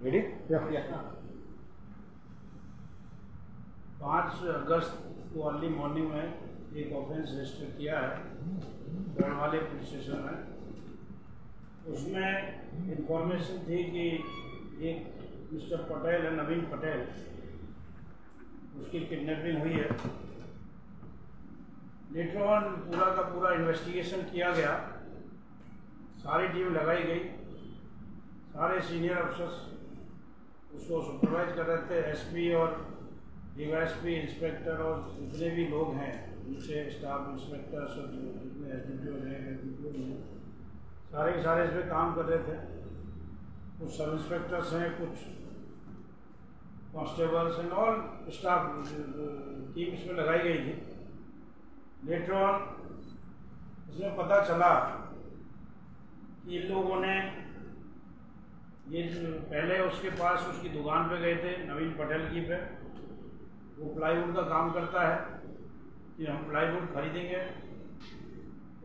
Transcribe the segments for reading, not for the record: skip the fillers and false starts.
Ready? 5 अगस्त को early morning में एक ऑफेंस रजिस्टर किया है बड़वाले पुलिस स्टेशन में। उसमें इंफॉर्मेशन थी कि एक मिस्टर पटेल है, नवीन पटेल, उसकी किडनैपिंग हुई है। लेटर ऑन पूरा का पूरा इन्वेस्टिगेशन किया गया, सारी टीम लगाई गई, सारे सीनियर अफसर्स उसको सुपरवाइज कर रहे थे। एसपी और डीवाईएसपी, इंस्पेक्टर और जितने भी लोग हैं उनसे स्टाफ इंस्पेक्टर्स और जितने एसडीपीओ हैं सारे के सारे इस पर काम कर रहे थे। कुछ सब इंस्पेक्टर्स हैं, कुछ constables and all staff team इसमें लगाई गई थी। लेटर ऑन इसमें पता चला कि इन लोगों ने ये पहले उसके पास उसकी दुकान पे गए थे, नवीन पटेल की पे। वो प्लाईवुड का काम करता है कि हम प्लाईवुड खरीदेंगे।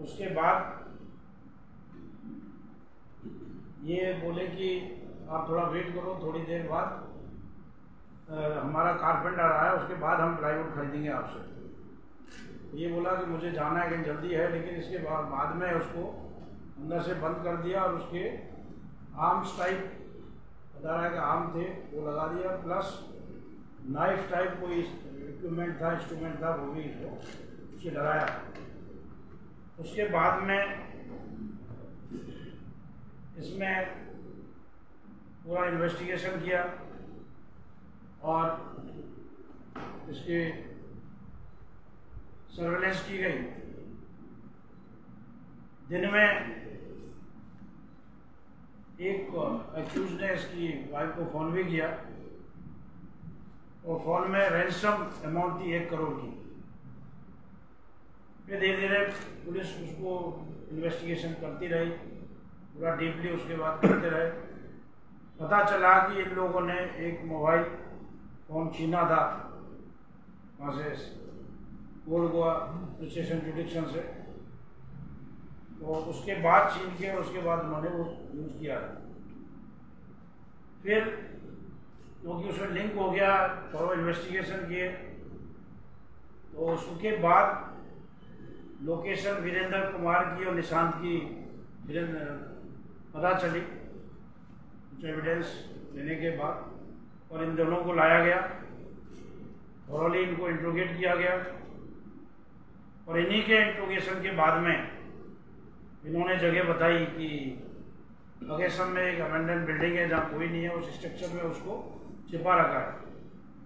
उसके बाद ये बोले कि आप थोड़ा वेट करो, थोड़ी देर बाद हमारा कारपेंटर आया, उसके बाद हम प्लाईवुड खरीदेंगे आपसे। ये बोला कि मुझे जाना है, कहीं जल्दी है, लेकिन इसके बाद में उसको अंदर से बंद कर दिया और उसके आर्म्स टाइप बता रहा है कि आर्म थे वो लगा दिया, प्लस नाइफ टाइप कोई इंस्ट्रूमेंट था वो भी इसको उसे लगाया। उसके बाद में इसमें पूरा इन्वेस्टिगेशन किया और इसकी सर्वेलेंस की गई। दिन में एक एक्यूज ने इसकी वाइफ को फ़ोन भी किया और फ़ोन में रैंसम अमाउंट थी 1 करोड़ की। फिर धीरे धीरे पुलिस उसको इन्वेस्टिगेशन करती रही, पूरा डीपली उसके बाद करते रहे। पता चला कि इन लोगों ने एक मोबाइल फ़ोन छीना था वहाँ से ओल्ड गोवा स्टेशन जुडिक्शन से, तो उसके बाद छीन के उसके बाद उन्होंने वो यूज़ किया। फिर क्योंकि उसमें लिंक हो गया, थोड़ा इन्वेस्टिगेशन किए, तो उसके बाद लोकेशन वीरेंद्र कुमार की और निशांत की पता चली कुछ एविडेंस लेने के बाद, और इन दोनों को लाया गया, थोरली इनको इंट्रोगेट किया गया। और इन्हीं के इंट्रोगेशन के बाद में इन्होंने जगह बताई कि लोकेशन में एक अबेंडन बिल्डिंग है जहाँ कोई नहीं है, उस स्ट्रक्चर में उसको छिपा रखा है।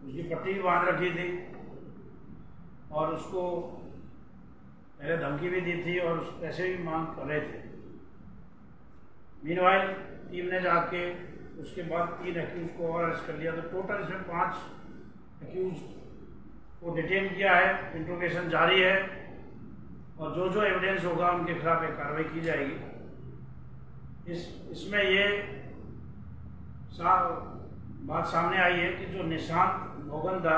उसकी पट्टी भी बांध रखी थी और उसको पहले धमकी भी दी थी और पैसे भी मांग कर रहे थे। मीनवाइल टीम ने जाके उसके बाद 3 एक्यूज को और अरेस्ट कर लिया। तो टोटल इसमें 5 एक्यूज को डिटेन किया है, इंट्रोगेशन जारी है और जो जो एविडेंस होगा उनके खिलाफ एक कार्रवाई की जाएगी। इसमें ये बात सामने आई है कि जो निशांत मोगन था,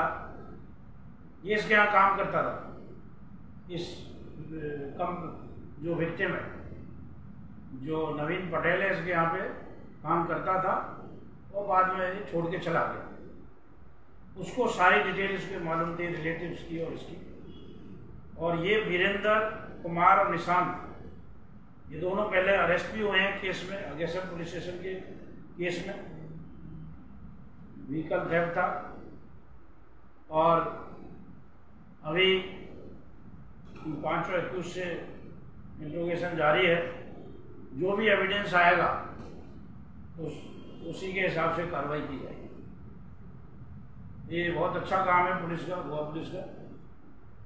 ये इसके यहाँ काम करता था। इस जो विक्टिम है, जो नवीन पटेल है, इसके यहाँ पे काम करता था और बाद में छोड़ के चला गया। उसको सारी डिटेल इसके मालूम थी, रिलेटिव्स की और इसकी। और ये वीरेंद्र कुमार और निशांत, ये दोनों पहले अरेस्ट भी हुए हैं केस में, अगेसर पुलिस स्टेशन के केस में। व्हीकल थेफ्ट था और अभी 5 एक्यूज से इंट्रोगेशन जारी है। जो भी एविडेंस आएगा उसी के हिसाब से कार्रवाई की जाएगी। ये बहुत अच्छा काम है पुलिस का, गोवा पुलिस का,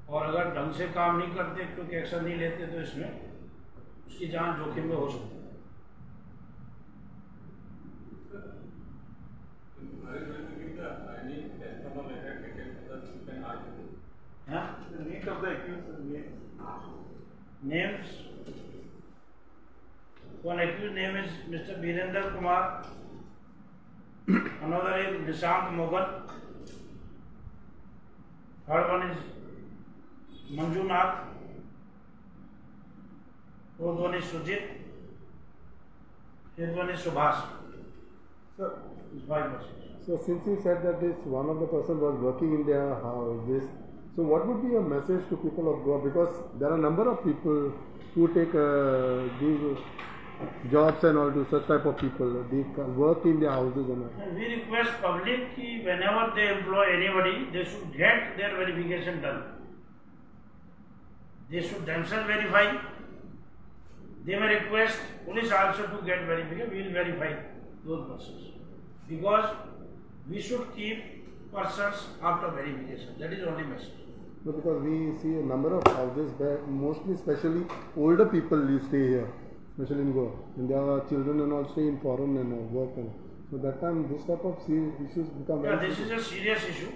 और अगर ढंग से काम नहीं करते, क्योंकि एक्शन नहीं लेते, तो इसमें उसकी जान जोखिम में हो सकती है। Names. One accused name is Mr. Virendra Kumar. Another is Nishant Mogan. Third one is Manjunath. Fourth one is Sujit. Fifth one is Subhash. Sir, It's 5%. So since you said that this one of the person was working in their house, so what would be your message to people of Goa? Because there are a number of people who take give jobs and all to such type of people. They work in their houses and all. And we request public ki whenever they employ anybody, they should get their verification done. They should themselves verify. They may request police also to get verification. We will verify those persons. Because we should keep persons after verification. That is the only message. No, because we see a number of houses where mostly, especially older people stay here, especially in Goa. And there are children and all stay in foreign and work. And so that time this type of issues become Yeah, very this is a serious issue.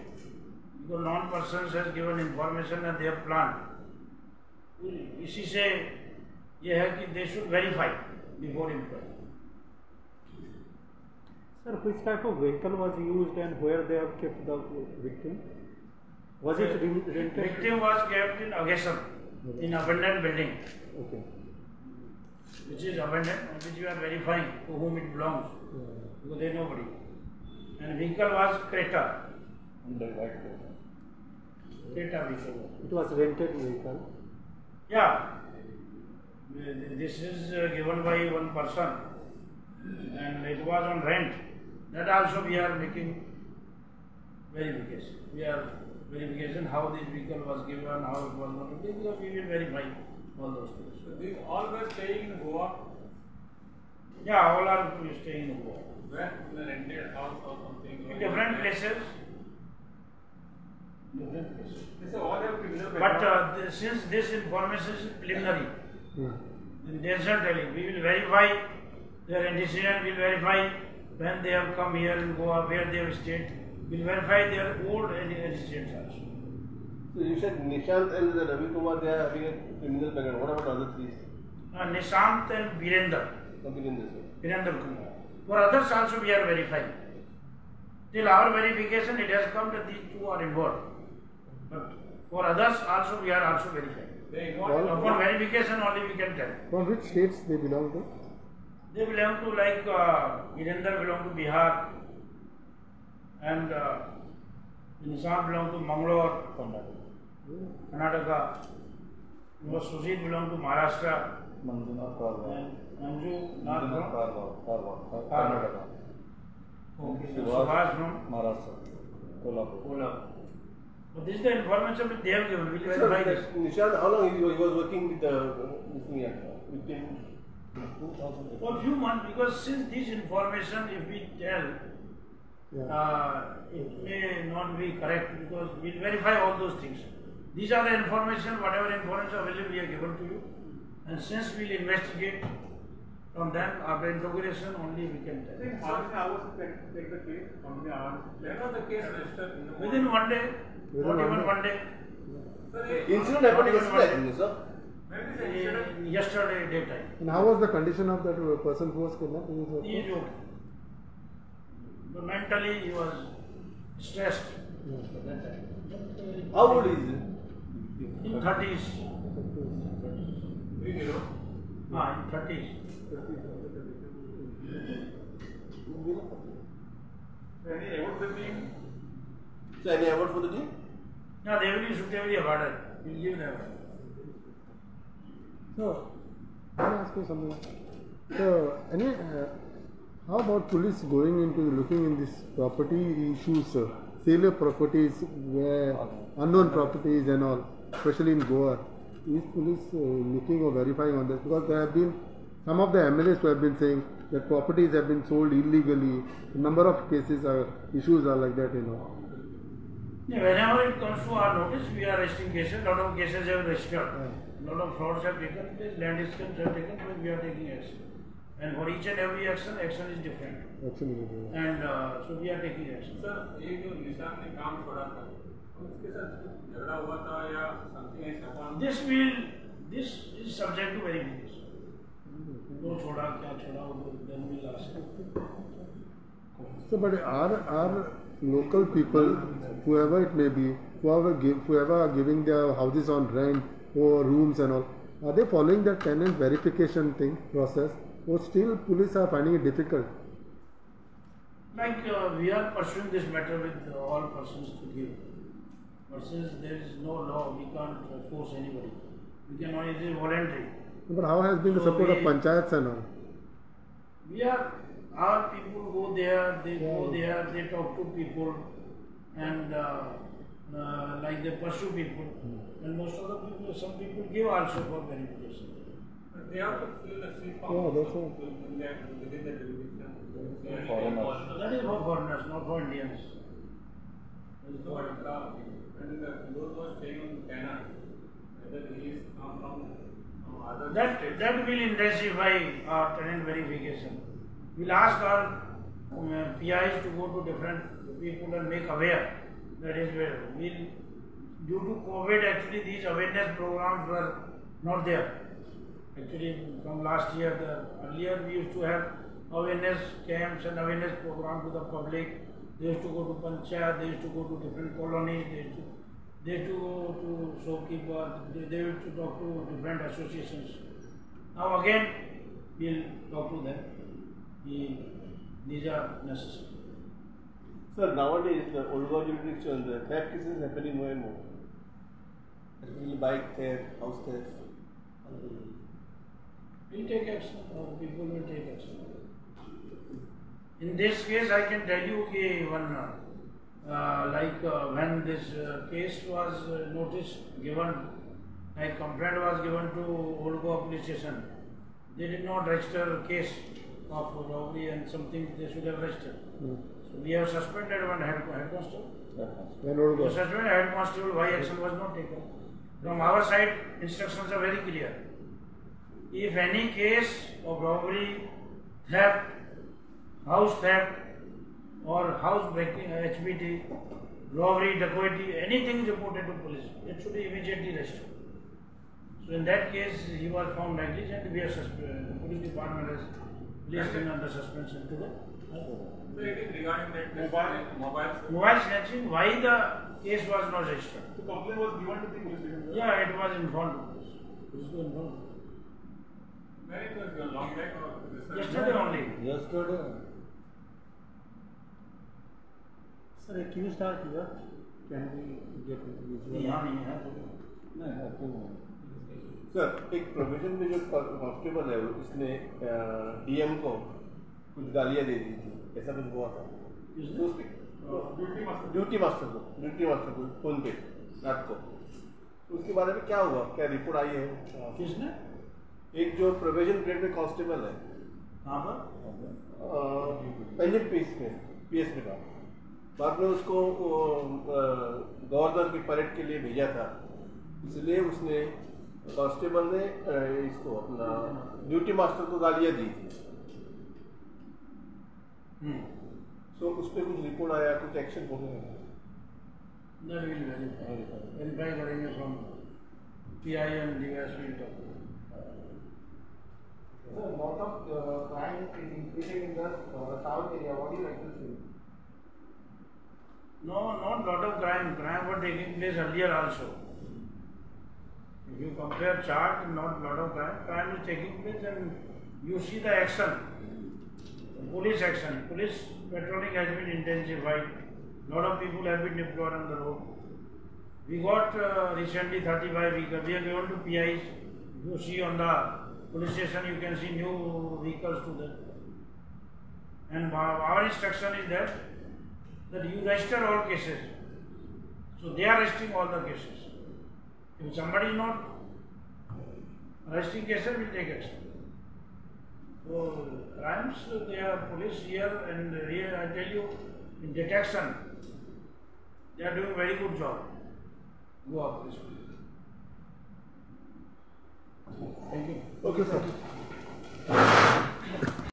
Because non-persons has given information and they have planned. इसी से ये है कि they should verify before employing. sir, which type of vehicle was used and where they have kept the victim? Was it rented? Victim was kept in Agesam, in abandoned building, okay. which is abandoned and which we are verifying to whom it belongs, because there is nobody. And vehicle was Creta. Creta vehicle. It was rented vehicle. Yeah, this is given by one person and it was on rent. That also we are making verification. We are verification how this vehicle was given, how it was not given, because we will verify all those things. So these all were staying in Goa? Yeah, all are staying in Goa. Where? In the rented house or something? In different places. Different places. They say all have criminal But background. since this information is preliminary, Yeah. they are telling, we will verify their antecedent, we will verify when they have come here in Goa, where they have stayed, we will verify their old antecedents also. So you said Nishant and Ravi Kumar, they are having a criminal background. What about the other three? Nishant and Virender, Something in this way. Virender Kumar. For others also we are verifying. Till our verification it has come that these two are involved. But for others also we are also verifying. They Well, involved. Upon verification only we can tell. From which states they belong to? They belong to like Virender belong to Bihar and Nishant belong to Mangalore, Karnataka. Sujit belong to Maharashtra. Manjunath Karwar. And Manju Manjunath Karwar, Karnataka. Subhash from Maharashtra, Kolhapur. Kolhapur. So this is the information which they have given. We will Sir, verify this. Nishant, how long he was working with within 2008. For a few months, because since this information, if we tell, it may not be correct because we will verify all those things. These are the information, whatever information available we have given to you. And since we will investigate from them, after interrogation only we can tell. How many hours to take the case? How many hours? When was the case registered in the court? Within 1 day, Within not one even day. 1 day. Sir, incident happened yesterday, I think, sir. when is the incident? Yesterday daytime. And how was the condition of that person who was kidnapped? He is okay. But mentally he was stressed at that time. How old is he? In 30s. 30? In 30s. Any award for the team? So any award for the team? No, they will be suitably awarded. We will give them. So, can I ask you something? So, how about police going into looking in this property issues, sale of properties, where unknown properties and all, especially in Goa? Is police looking or verifying on this? Because there have been some of the MLAs who have been saying that properties have been sold illegally. A number of cases issues are like that, Yeah, whenever it comes to our notice, we are arresting cases. Lot of cases have registered. Lot of frauds have taken place, land schemes have taken place, we are taking action. And for each and every action is different. Actually, And so we are taking action. Sir ये जो निशान ने काम छोड़ा था उसके साथ झगड़ा हुआ था या समथिंग ऐसा This is subject to verification. No छोड़ा क्या छोड़ा वो then we'll ask. So, but are local people, whoever it may be, whoever are giving their houses on rent or rooms and all, are they following that tenant verification process, or still police are finding it difficult? Like we are pursuing this matter with all persons to give. But since there is no law, we can't force anybody. We can only, it is voluntary. But how has been the So support of we- panchayats and all? We are, our people go there, they go there, they talk to people and like they pursue people. And most of the people, some people give also for verification. But they have to fill the sheet form. Yeah, that's all. Within the jurisdiction. Foreigners. That is for foreigners, not for Indians. That is So, for- when those who are staying on tenant, whether he is come from other That will intensify our tenant verification. We'll ask our PIs to go to different people and make aware. That is where due to COVID, actually these awareness programs were not there. Actually, from last year, earlier we used to have awareness camps and awareness programs to the public. They used to go to panchayat, they used to go to different colonies, they used to go to shopkeepers, they used to talk to different associations. Now again, we'll talk to them. These are necessary. Sir, nowadays the Olga jurisdiction, the theft cases happening more and more. Especially bike theft, house theft. We'll take action, or people will take action. In this case, I can tell you when this case was notice given, like complaint was given to Old Goa police station, they did not register a case of robbery and something they should have registered. So we have suspended one head constable. When Old We Goa. suspended head constable, why action was not taken? From our side, instructions are very clear. If any case of robbery, theft, house theft, or house breaking, HBT, robbery, dacoity, anything is reported to police, it should be immediately registered. So in that case, he was found negligent. We have the police department has placed him under suspension to the So it is regarding that mobile. mobile snatching. Why the case was not registered? The complaint was given to the police station. Yeah, it was informed to police. Police were informed. When it was a long back or this Yesterday only. Yesterday. Sir, accused are here. Can we get visual? यहाँ नहीं है तो नहीं आपको sir, एक provision में जो constable है उसने डीएम को कुछ गालियां दे दी थी, ऐसा कुछ हुआ था। ड्यूटी मास्टर को फोन पे रात को, उसके बारे में क्या हुआ, क्या रिपोर्ट आई है? किसने? एक जो प्रोविजन ग्रेड में कांस्टेबल है, कहाँ पर? पंजाब पीएस में का, बाद में उसको गवर्नर की परेड के लिए भेजा था, इसलिए उसने कांस्टेबल ने इसको अपना ड्यूटी मास्टर को गालियां दी थी। सो उस पर कुछ रिपोर्ट आया, कुछ एक्शन हो गया? That will verify करेंगे from PI and DSP talk. Sir, lot of crime is increasing in the town area. What do you like to say? No, not lot of crime. Crime were taking place earlier also. If you compare chart, not lot of crime. Crime is taking place and you see the action. Police action. Police patrolling has been intensified. Lot of people have been deployed on the road. We got recently 35 vehicles. We are given to PIs. You see on the police station, you can see new vehicles to them. And our instruction is that you register all cases. So they are registering all the cases. If somebody is not registering cases, we will take action. So crimes, they are police here, and here I tell you, in detection, they are doing very good job. Go up this way. Thank you. Okay, sir.